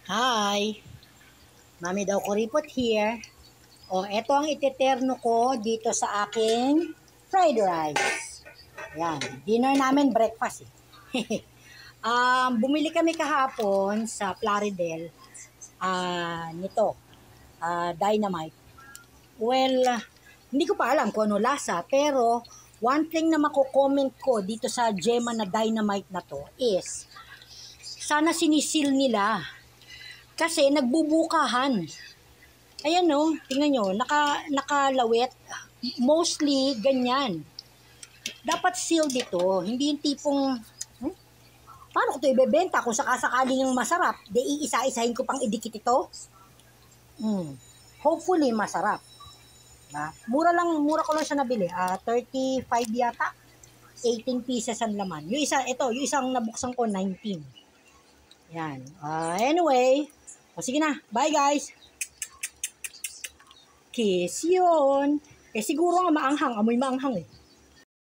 Hi! Mami daw kuripot here. O, eto ang iteterno ko dito sa aking fried rice. Yan. Dinner namin, breakfast eh. Bumili kami kahapon sa Plaridel. Nito. Dynamite. Well, hindi ko pa alam kung ano lasa. Pero, one thing na mako-comment ko dito sa Gemma na Dynamite na to is, sana sinisil nila. Kasi nagbubukahan. Ayan no, tingnan nyo, nakalawit. Mostly, ganyan. Dapat sealed dito. Hindi yung tipong, paano ko ito ibebenta kung sakasakaling yung masarap? Di iisa-isahin ko pang idikit ito. Hopefully, masarap. Mura ko lang siya nabili. 35 yata. 18 pieces ang laman. Yung isang nabuksan ko, 19. Yan. Anyway, sige na. Bye guys. Kiss yun. Siguro nga maanghang. Amoy maanghang eh.